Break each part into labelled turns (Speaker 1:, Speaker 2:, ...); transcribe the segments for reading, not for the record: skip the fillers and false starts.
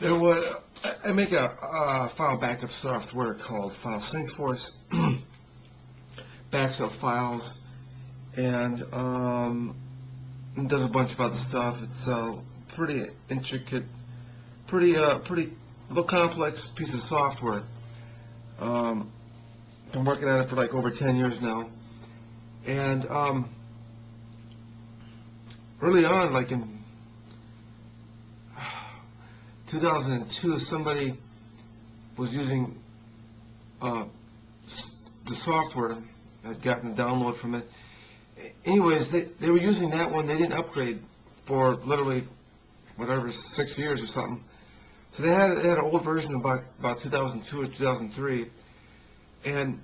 Speaker 1: There was, I make a file backup software called FileSyncForce, backs up files, and it does a bunch of other stuff. It's pretty intricate, pretty little complex piece of software. Been working on it for like over 10 years now, and early on, like in 2002, somebody was using the software. I'd gotten a download from it. Anyways, they were using that one. They didn't upgrade for literally whatever 6 years or something. So they had an old version about 2002 or 2003, and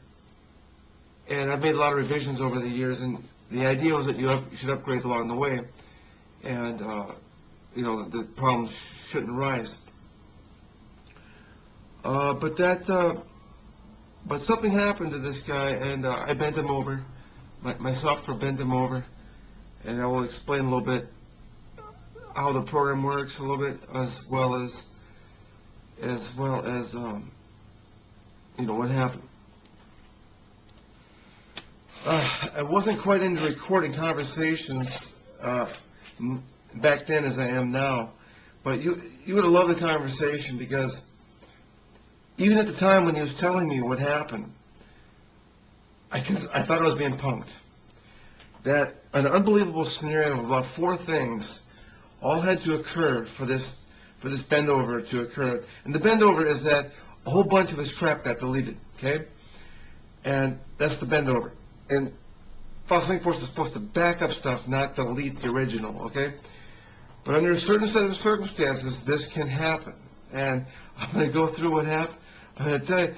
Speaker 1: I've made a lot of revisions over the years. And the idea was that you should upgrade along the way, and you know, the problems shouldn't arise. But something happened to this guy, and I bent him over. My software bent him over, and I will explain a little bit how the program works, a little bit, as well as you know, what happened. I wasn't quite into recording conversations back then as I am now, but you would have loved the conversation, because even at the time when he was telling me what happened, I thought I was being punked. That an unbelievable scenario of about 4 things all had to occur for this bend over to occur. And the bend over is that a whole bunch of his crap got deleted, okay? And that's the bend over. And FileSyncForce is supposed to back up stuff, not delete the original, okay? But under a certain set of circumstances, this can happen. And I'm going to go through what happened. I'm going to tell you,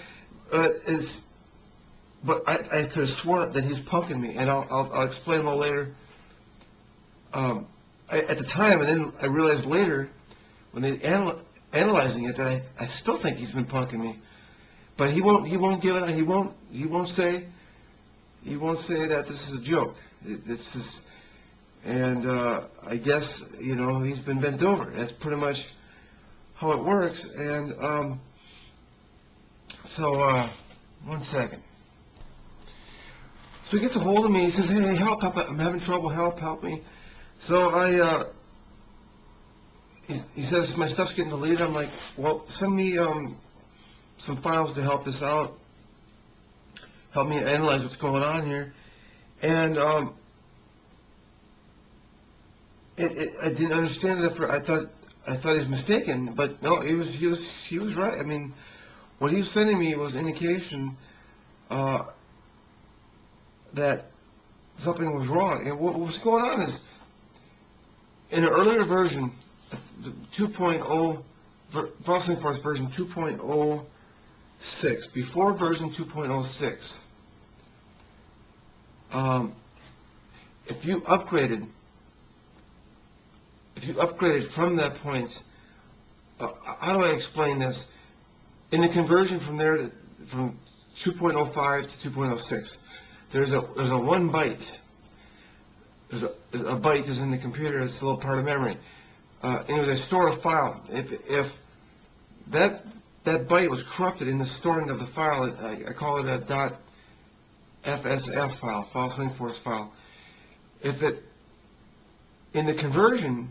Speaker 1: but I could have sworn that he's punking me, and I'll explain a little later. At the time, and then I realized later, when they analyzing it, that I still think he's been punking me. But he won't give it. He won't say that this is a joke. This is, and I guess, you know, he's been bent over. That's pretty much how it works. And so 1 second. So he gets a hold of me. He says, "Hey, help! I'm having trouble. Help me!" So he says, "My stuff's getting deleted." I'm like, "Well, send me some files to help this out. Help me analyze what's going on here." And I didn't understand it at first. I thought he was mistaken, but no, he was right. I mean, what he was sending me was indication that something was wrong. And what was going on is, in an earlier version, 2.0, FileSyncForce version 2.06, before version 2.06, if you upgraded from that point, how do I explain this? In the conversion from 2.05 to 2.06, there's a 1 byte. There's a byte is in the computer. It's a little part of memory. Anyways, I store a file. If that byte was corrupted in the storing of the file, I call it a .fsf file, FileSyncForce file. If it, in the conversion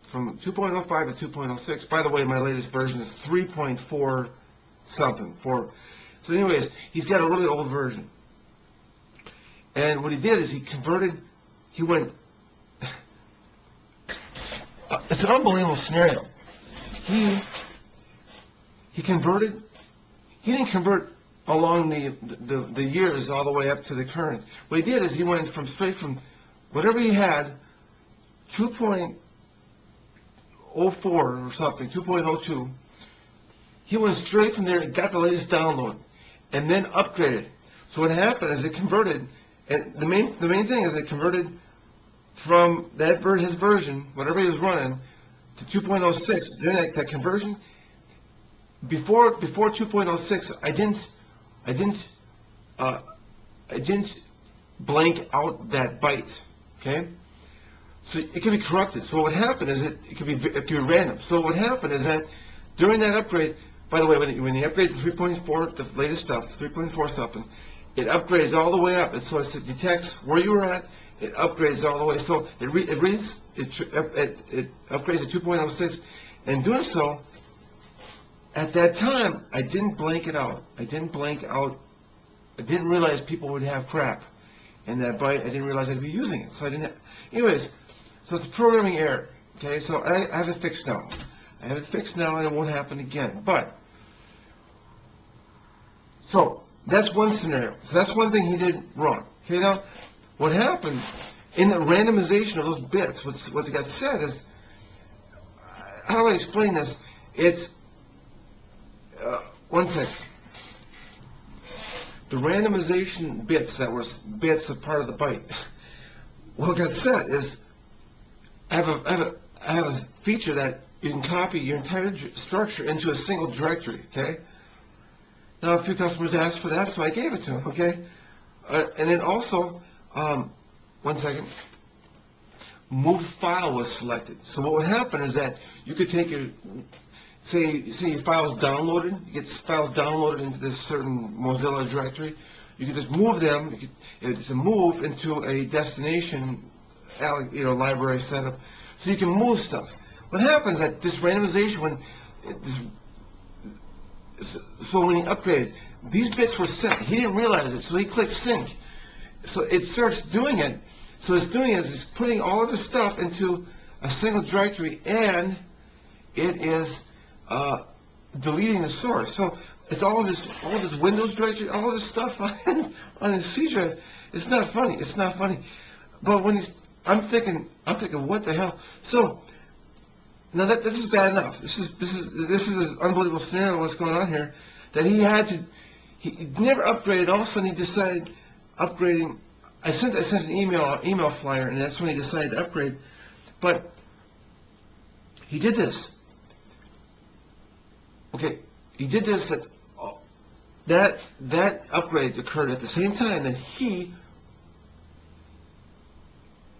Speaker 1: from 2.05 to 2.06, by the way, my latest version is 3.4 something. So anyways, he's got a really old version. And what he did is he went, it's an unbelievable scenario. He didn't convert along the years all the way up to the current. What he did is he went straight from whatever he had, 2.04 or something, 2.02, he went straight from there and got the latest download, and then upgraded. So what happened is it converted, and the main thing is it converted from his version, whatever he was running, to 2.06. During that conversion, before 2.06, I didn't blank out that byte. Okay, so it can be corrupted. So what happened is it could be random. So what happened is that During that upgrade, by the way, when you upgrade to 3.4, the latest stuff, 3.4 something, it upgrades all the way up. And so it detects where you were at, it upgrades all the way. So it upgrades to 2.06, and doing so, at that time, I didn't blank it out. I didn't realize people would have crap in that byte. I didn't realize I'd be using it. So I didn't have, anyways, so it's a programming error. Okay, so I have it fixed now. I have it fixed now, and it won't happen again. But, so, that's one scenario. So that's one thing he did wrong. Okay, now, what happened in the randomization of those bits, what got said is, how do I explain this? It's, one second. The randomization bits that were bits of part of the byte, what got said is, I have a feature that you can copy your entire structure into a single directory, okay? Now, a few customers asked for that, so I gave it to them, okay? And then also, one second, move file was selected. So what would happen is that you could take your, say your file is downloaded, you get files downloaded into this certain Mozilla directory, you could just move them, it's a move into a destination, library setup, so you can move stuff. What happens at this randomization, so when he upgraded, these bits were set. He didn't realize it, so he clicked sync. So it starts doing it. So it's doing it is it's putting all of the stuff into a single directory, and it is deleting the source. So it's all this Windows directory, all of this stuff on his Seizure. It's not funny. It's not funny. But when I'm thinking, what the hell? So now this is bad enough. This is an unbelievable scenario. What's going on here? That he never upgraded. All of a sudden he decided upgrading. I sent an email flyer, and that's when he decided to upgrade. But he did this. Okay, he did this. That upgrade occurred at the same time that he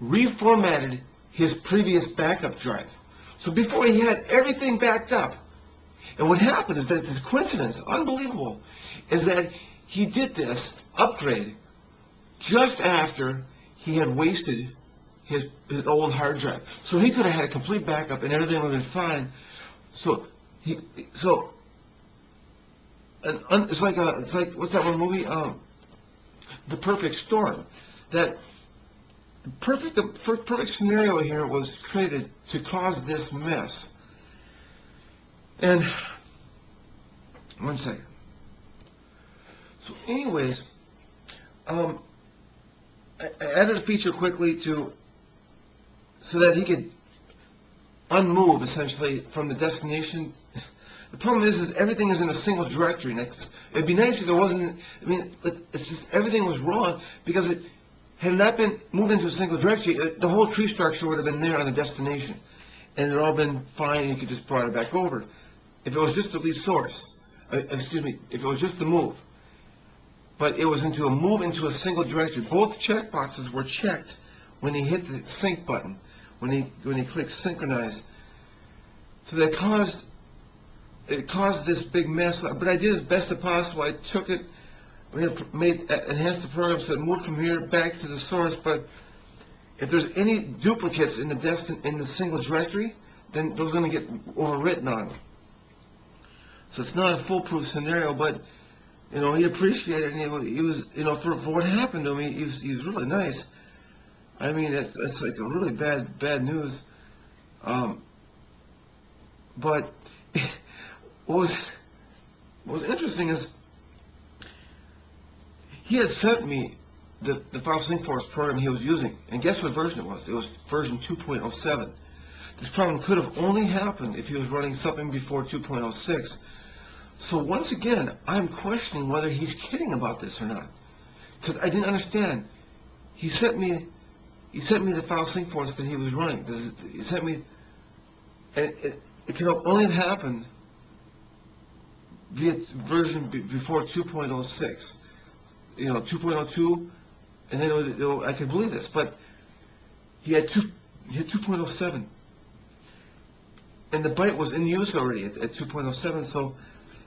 Speaker 1: reformatted his previous backup drive. So before he had everything backed up, and what happened is that it's a coincidence, unbelievable, is that he did this upgrade just after he had wasted his old hard drive. So he could have had a complete backup and everything would have been fine. So it's like what's that one movie? The Perfect Storm. That the perfect scenario here was created to cause this mess. And one second. So, anyways, I added a feature quickly so that he could unmove essentially from the destination. The problem is everything is in a single directory. And it'd be nice if it wasn't. I mean, it's just everything was wrong because it. Had it not been moved into a single directory, the whole tree structure would have been there on the destination. And it had all been fine, and you could just brought it back over. If it was just the lead source, if it was just the move. But it was into a move into a single directory. Both checkboxes were checked when he hit the sync button, when he clicked synchronize. So that caused this big mess. But I did as best as possible. I took it. Enhanced the program so it moved from here back to the source. But if there's any duplicates in the single directory, then those are going to get overwritten on them. So it's not a foolproof scenario, but he appreciated it. And he was for what happened to him, he was really nice. I mean, it's like a really bad news. But what was interesting is. He had sent me the FileSyncForce program he was using, and guess what version it was? It was version 2.07. This problem could have only happened if he was running something before 2.06. So once again, I'm questioning whether he's kidding about this or not, because I didn't understand. He sent me the FileSyncForce that he was running. He sent me, and it could have only happened via version before 2.06. 2.02, and then I could believe this, but he had 2.07. and the byte was in use already at 2.07. So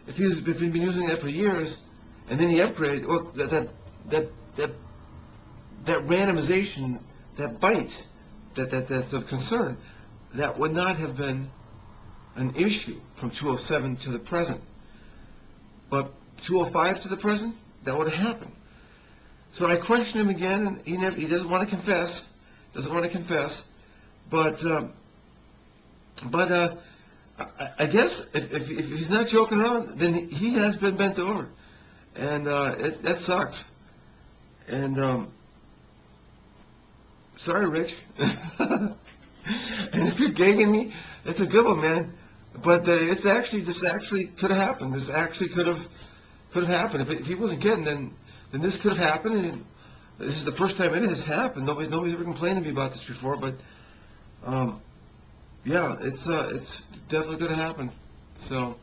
Speaker 1: if he's been using that for years, and then he upgraded, well, that randomization, that byte, that's of concern, that would not have been an issue from 207 to the present. But 205 to the present, that would have happened. So I questioned him again, and he doesn't want to confess. But I guess if he's not joking around, then he has been bent over, and that sucks. And sorry, Rich. And if you're gagging me, it's a good one, man. But this actually could have happened. This actually could have happened. If he wasn't kidding, then this could have happened. And this is the first time it has happened. Nobody's ever complained to me about this before. But yeah, it's definitely going to happen. So